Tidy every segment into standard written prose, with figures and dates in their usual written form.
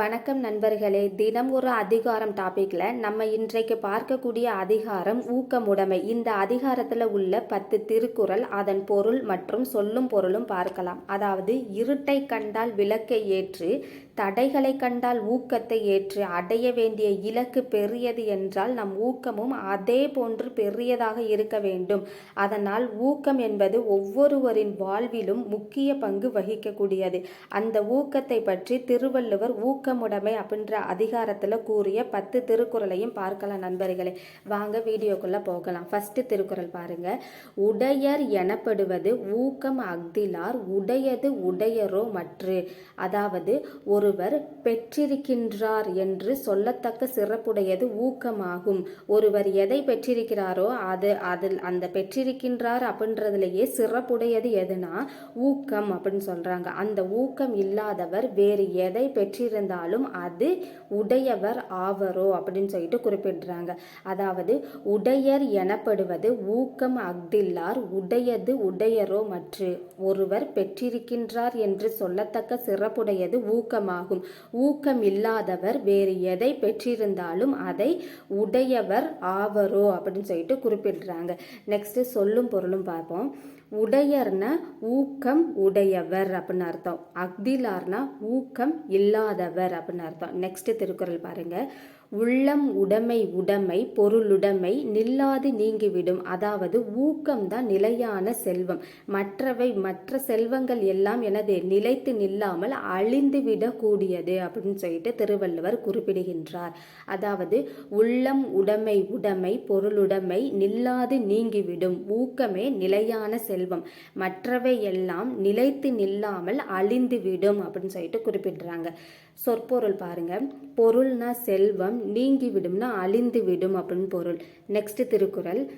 வணக்கம் நண்பர்களே. தினம் ஒரு அதிகாரம் டாபிக்ல நம்ம இன்றைக்கு பார்க்கக்கூடிய அதிகாரம் ஊக்கமுடைமை. இந்த அதிகாரத்தில் உள்ள 10 திருக்குறள், அதன் பொருள் மற்றும் சொல்லும் பொருளும் பார்க்கலாம். அதாவது, இருட்டை கண்டால் விளக்கை ஏற்று, தடைகளை கண்டால் ஊக்கத்தை ஏற்று, அடைய வேண்டிய இலக்கு பெரியது என்றால் நம் ஊக்கமும் அதே போன்று பெரியதாக இருக்க வேண்டும். அதனால் ஊக்கம் என்பது ஒவ்வொருவரின் வாழ்விலும் முக்கிய பங்கு வகிக்கக்கூடியது. அந்த ஊக்கத்தை பற்றி திருவள்ளுவர் ஊக்கமுடைமை அப்படின்ற அதிகாரத்தில் கூறிய 10 திருக்குறளையும் பார்க்கலாம் நண்பர்களே. வாங்க வீடியோக்குள்ள போகலாம். ஃபர்ஸ்ட் திருக்குறள் பாருங்க. உடையர் எனப்படுவது ஊக்கம் அஃதிலார், உடையது உடையரோ மற்று. அதாவது, ஒருவர் பெற்றிருக்கின்றார் என்று சொல்லத்தக்க சிறப்புடையது ஊக்கமாகும். ஒருவர் எதை பெற்றிருக்கிறாரோ அதில் அந்த பெற்றிருக்கின்றார் அப்படின்றதுலேயே சிறப்புடையது எதுனா ஊக்கம் அப்படின்னு சொல்றாங்க. அந்த ஊக்கம் இல்லாதவர் வேறு எதை பெற்றிருந்தாலும் அது உடையவர் ஆவரோ அப்படின்னு சொல்லிட்டு குறிப்பிடுறாங்க. அதாவது, உடையர் எனப்படுவது ஊக்கம் அஃதில்லார், உடையது உடையரோ மற்று. ஒருவர் பெற்றிருக்கின்றார் என்று சொல்லத்தக்க சிறப்புடையது ஊக்கமாகும். ஊக்கம் இல்லாதவர் வேறு எதை பெற்றிருந்தாலும் அதை உடையவர் ஆவரோ அப்படின்னு சொல்லிட்டு குறிப்பிடுறாங்க. நெக்ஸ்ட் சொல்லும் பொருளும் பார்ப்போம். உடையர்னா ஊக்கம் உடையவர் அப்படின்னு அர்த்தம். அஃதிலார்னா ஊக்கம் இல்லாதவர் அப்படின்னு அர்த்தம். நெக்ஸ்ட் திருக்குறள் பாருங்க. உள்ளம் உடைமை பொருளுடைமை நில்லாது நீங்கிவிடும். அதாவது, ஊக்கம்தான் நிலையான செல்வம். மற்ற செல்வங்கள் எல்லாம் எனது நிலைத்து நில்லாமல் அழிந்து விடக்கூடியது அப்படின்னு சொல்லிட்டு திருவள்ளுவர் குறிப்பிடுகின்றார். அதாவது, உள்ளம் உடைமை பொருளுடைமை நில்லாது நீங்கிவிடும். ஊக்கமே நிலையான செல்வம். மற்றவை எல்லாம் நிலைத்து நில்லாமல் அழிந்து விடும் அப்படின்னு சொல்லிட்டு குறிப்பிடுறாங்க. சொற்பொருள் பாருங்க. பொருள்னா செல்வம், நீங்கி விடும்னா அழிந்து விடும் அப்படின்னு பொருள். நெக்ஸ்ட் திருக்குறள்.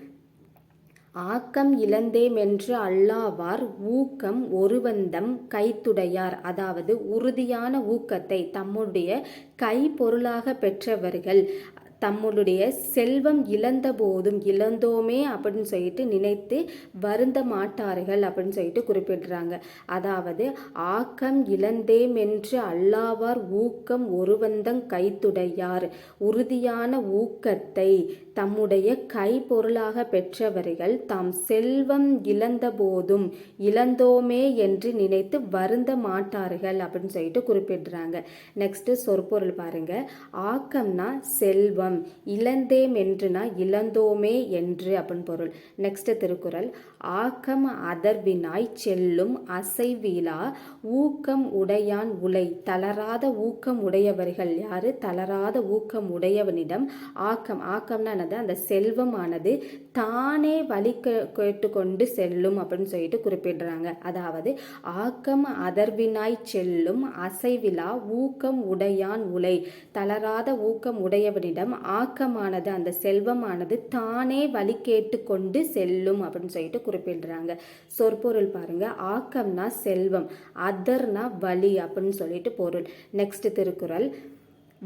ஆக்கம் இழந்தேமென்று அல்லாவார், ஊக்கம் ஒருவந்தம் கைத்துடையார். அதாவது, உறுதியான ஊக்கத்தை தம்முடைய கைப்பொருளாக பெற்றவர்கள் தம்முடைய செல்வம் இழந்த போதும் இழந்தோமே அப்படின்னு சொல்லிட்டு நினைத்து வருந்த மாட்டார்கள் அப்படின்னு சொல்லிட்டு குறிப்பிடுறாங்க. அதாவது, ஆக்கம் இழந்தேம் என்று அல்லாவார், ஊக்கம் ஒருவந்தங் கைத்துடையார். உறுதியான ஊக்கத்தை தம்முடைய கைப்பொருளாக பெற்றவர்கள் தாம் செல்வம் இழந்த போதும் இழந்தோமே என்று நினைத்து வருந்த மாட்டார்கள் அப்படின்னு சொல்லிட்டு குறிப்பிடுறாங்க. நெக்ஸ்ட் சொற்பொருள் பாருங்க. ஆக்கம்னா செல்வம், இழந்தேம் என்றுனா இழந்தோமே என்று அப்படின்னு பொருள். நெக்ஸ்ட் திருக்குறள். ஆக்கம் அதர்வினாய் செல்லும் அசைவிலா, ஊக்கம் உடையான் உலை. தளராத ஊக்கம் உடையவர்கள் யாரு? தளராத ஊக்கம் உடையவனிடம் ஆக்கம்னா அந்த செல்வமானது தானே வழி கேட்டுக்கொண்டு செல்லும் அப்படின்னு சொல்லிட்டு குறிப்பிடுறாங்க. அதாவது, ஆக்கம் அதர்வினாய் செல்லும் அசைவிலா, ஊக்கம் உடையான் உலை. தளராத ஊக்கம் உடையவனிடம் ஆக்கமானது அந்த செல்வமானது தானே வழி கேட்டுக்கொண்டு செல்லும் அப்படின்னு சொல்லிட்டு குறிப்பிடுறாங்க. சொற்பொருள் பாருங்க. ஆக்கம்னா செல்வம், அதர்னா வழி அப்படின்னு சொல்லிட்டு பொருள். நெக்ஸ்ட் திருக்குறள்.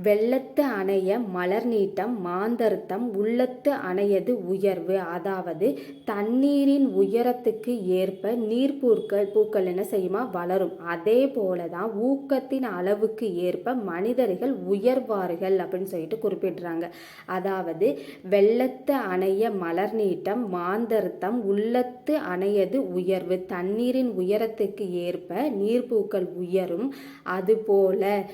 வெள்ளத்து அணைய மலர் நீட்டம் மாந்தர்த்தம், உள்ளத்து அணையது உயர்வு. அதாவது, தண்ணீரின் உயரத்துக்கு ஏற்ப பூக்கள் என்ன செய்யுமா? வளரும். அதே போலதான் ஊக்கத்தின் அளவுக்கு ஏற்ப மனிதர்கள் உயர்வார்கள் அப்படின்னு சொல்லிட்டு குறிப்பிடுறாங்க. அதாவது, வெள்ளத்து அணைய மலர் நீட்டம் மாந்தர்த்தம், உள்ளத்து அணையது உயர்வு. தண்ணீரின் உயரத்துக்கு ஏற்ப நீர்ப்பூக்கள் உயரும். அதுபோல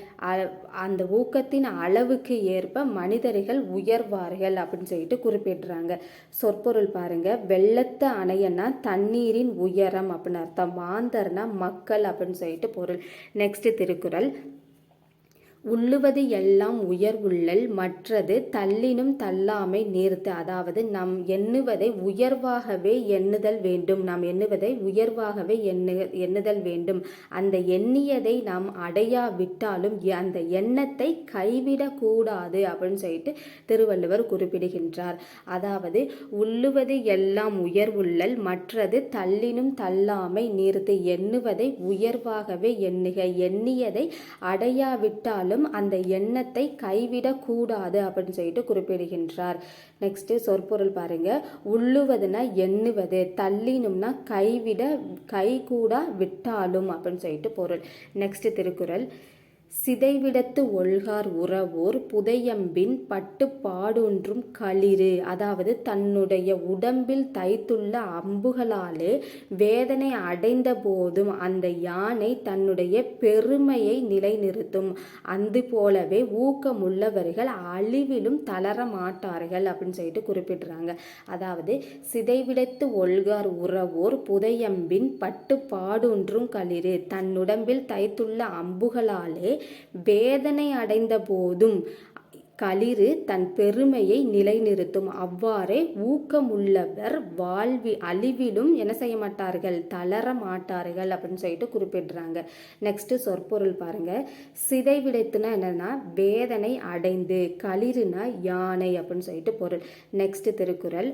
அந்த ஊக்கத்தின் அளவுக்கு ஏற்ப மனிதர்கள் உயர்வார்கள் அப்படின்னு சொல்லிட்டு குறிப்பிடுறாங்க. சொற்பொருள் பாருங்க. வெள்ளத்து அணையன்னா தண்ணீரின் உயரம் அப்படின்னு அர்த்தம். மாந்தர்னா மக்கள் அப்படின்னு சொல்லிட்டு பொருள். நெக்ஸ்ட் திருக்குறள். உள்ளுவது எல்லாம் உயர்வுள்ளல், மற்றது தள்ளினும் தள்ளாமை நேர்த்து. அதாவது, நாம் எண்ணுவதை உயர்வாகவே எண்ணுதல் வேண்டும். நாம் எண்ணுவதை உயர்வாகவே எண்ணுதல் வேண்டும். அந்த எண்ணியதை நாம் அடையாவிட்டாலும் அந்த எண்ணத்தை கைவிடக்கூடாது அப்படின்னு சொல்லிட்டு திருவள்ளுவர் குறிப்பிடுகின்றார். அதாவது, உள்ளுவது எல்லாம் உயர்வுள்ளல், மற்றது தள்ளினும் தள்ளாமை நிறுத்து. எண்ணுவதை உயர்வாகவே எண்ணுக, எண்ணியதை அடையாவிட்டாலும் அந்த எண்ணத்தை கைவிடக்கூடாது அப்படின்னு சொல்லிட்டு குறிப்பிடுகின்றார். நெக்ஸ்ட் சொற்பொருள் பாருங்க. உள்ளுவதுனா எண்ணுவது, தள்ளினும்னா கைவிட, கைகூடா விட்டாலும் அப்படின்னு சொல்லிட்டு பொருள். நெக்ஸ்ட் திருக்குறள். சிதைவிடத்து ஒல்கார் உறவோர் புதையம்பின் பட்டு பாடொன்றும் களிறு. அதாவது தன்னுடைய உடம்பில் தைத்துள்ள அம்புகளாலே வேதனை அடைந்த போதும் அந்த யானை தன்னுடைய பெருமையை நிலைநிறுத்தும். அது போலவே ஊக்கமுள்ளவர்கள் அழிவிலும் தளர மாட்டார்கள் அப்படின்னு சொல்லிட்டு குறிப்பிடுறாங்க. அதாவது சிதைவிடத்து ஒல்கார் உறவோர் புதையம்பின் பட்டு பாடொன்றும் களிறு. தன்னுடம்பில் தைத்துள்ள அம்புகளாலே வேதனை அடைந்த போதும் களிறு தன் பெருமையை நிலைநிறுத்தும். அவ்வாறே ஊக்கமுள்ளவர் அழிவிலும் என்ன செய்ய மாட்டார்கள், தளர மாட்டார்கள் அப்படின்னு சொல்லிட்டு குறிப்பிடுறாங்க. நெக்ஸ்ட் சொற்பொருள் பாருங்க. சிதைவிடத்துனா என்னன்னா வேதனை அடைந்து, களிறுனா யானை அப்படின்னு சொல்லிட்டு பொருள். நெக்ஸ்ட் திருக்குறள்.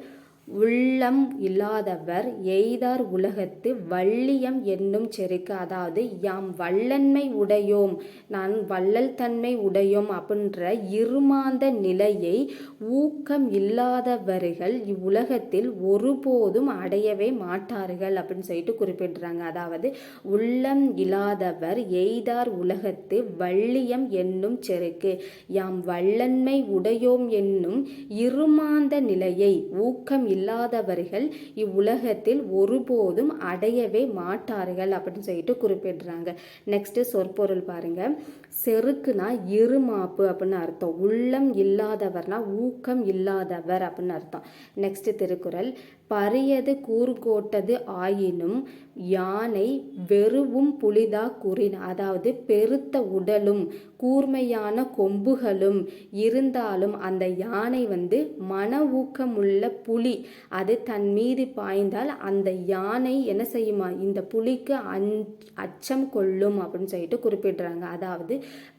உள்ளம் இல்லாதவர் எய்தார் உலகத்து வள்ளியம் என்னும் செருக்கு. அதாவது யாம் வல்லன்மை உடையோம், நான் வள்ளல் தன்மை உடையோம் அப்படின்ற இருமாந்த நிலையை ஊக்கம் இல்லாதவர்கள் இவ்வுலகத்தில் ஒருபோதும் அடையவே மாட்டார்கள் அப்படின்னு சொல்லிட்டு குறிப்பிடுறாங்க. அதாவது உள்ளம் இல்லாதவர் எய்தார் உலகத்து வள்ளியம் என்னும் செருக்கு. யாம் வல்லன்மை உடையோம் என்னும் இருமாந்த நிலையை ஊக்கம் இல்லாதவர்கள் இவ்வுலகத்தில் ஒருபோதும் அடையவே மாட்டார்கள் அப்படின்னு சொல்லிட்டு குறிப்பிடுறாங்க. நெக்ஸ்ட் சொற்பொருள் பாருங்க. செருக்குனா இருமாப்பு அப்படின்னு அர்த்தம். உள்ளம் இல்லாதவர்னா ஊக்கம் இல்லாதவர் அப்படின்னு அர்த்தம். நெக்ஸ்ட் திருக்குறள். பரியது கூர்கோட்டது ஆயினும் யானை வெறுவும் புலிதா கூறின். அதாவது பெருத்த உடலும் கூர்மையான கொம்புகளும் இருந்தாலும் அந்த யானை மன ஊக்கமுள்ள புலி அது தன் மீது பாய்ந்தால் அந்த யானை என்ன செய்யுமா, இந்த புலிக்கு அச்சம் கொள்ளும் அப்படின்னு சொல்லிட்டு குறிப்பிடுறாங்க. அதாவது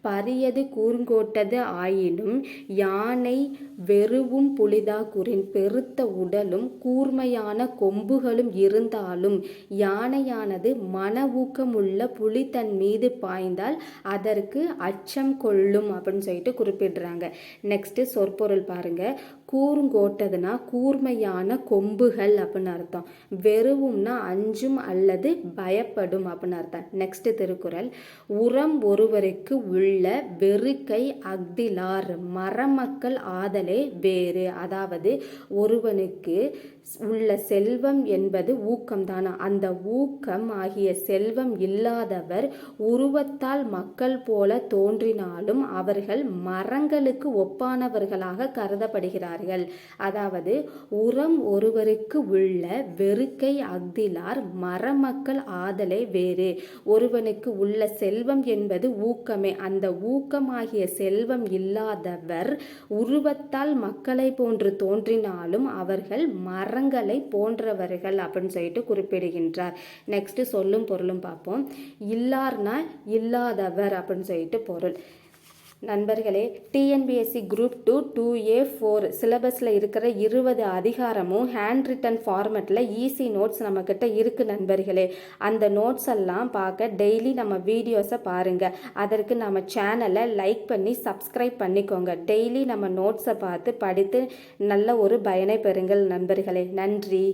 பரியது கூர்கோட்டது ஆயினும் யானை வெறுவும் புலிதா கூறின். பெருத்த உடலும் கூர்மையான கொம்புகளும் இருந்தாலும் யானையானது மன ஊக்கமுள்ள புலி தன் மீது பாய்ந்தால் அதற்கு அச்சம் கொள்ளும் அப்படின்னு சொல்லிட்டு குறிப்பிடுறாங்க. நெக்ஸ்ட் சொற்பொருள் பாருங்க. கூர்ங்கோட்டதுனா கூர்மையான கொம்புகள் அப்படின்னு அர்த்தம். வெறுவும்னா அஞ்சும் அல்லது பயப்படும் அப்படின்னு அர்த்தம். நெக்ஸ்ட் திருக்குறள். உரம் ஒருவருக்கு உள்ள வெறுக்கை அஃதிலார் மரமக்கள் ஆதலே வேறு. அதாவது ஒருவனுக்கு உள்ள செல்வம் என்பது ஊக்கம்தானா, அந்த ஊக்கம் ஆகிய செல்வம் இல்லாதவர் உருவத்தால் மக்கள் போல தோன்றினாலும் அவர்கள் மரங்களுக்கு ஒப்பானவர்களாக கருதப்படுகிறார்கள். அதாவது உரம் ஒருவருக்கு உள்ள வெறுக்கை அஃதிலார் மரமக்கள் ஆதலே வேறு. ஒருவனுக்கு உள்ள செல்வம் என்பது ஊக்கமே, அந்த ஊக்கமாகிய செல்வம் இல்லாதவர் உருவத்தால் மக்களை போன்று தோன்றினாலும் அவர்கள் மரங்களை போன்றவர்கள் அப்படின்னு சொல்லிட்டு குறிப்பிடுகின்றார். நெக்ஸ்ட் சொல்லும் பொருளும் பார்ப்போம். இல்லார்னா இல்லாதவர் அப்படின்னு சொல்லிட்டு பொருள். நண்பர்களே, டிஎன்பிஎஸ்சி குரூப் 2 2A4 சிலபஸில் இருக்கிற 20 அதிகாரமும் ஹேண்ட் ரிட்டன் ஃபார்மெட்டில் ஈஸி நோட்ஸ் நம்மக்கிட்ட இருக்குது நண்பர்களே. அந்த நோட்ஸ் எல்லாம் பார்க்க டெய்லி நம்ம வீடியோஸை பாருங்கள். அதற்கு நம்ம சேனலை லைக் பண்ணி சப்ஸ்கிரைப் பண்ணிக்கோங்க. டெய்லி நம்ம நோட்ஸை பார்த்து படித்து நல்ல ஒரு பயனை பெறுங்கள் நண்பர்களே. நன்றி.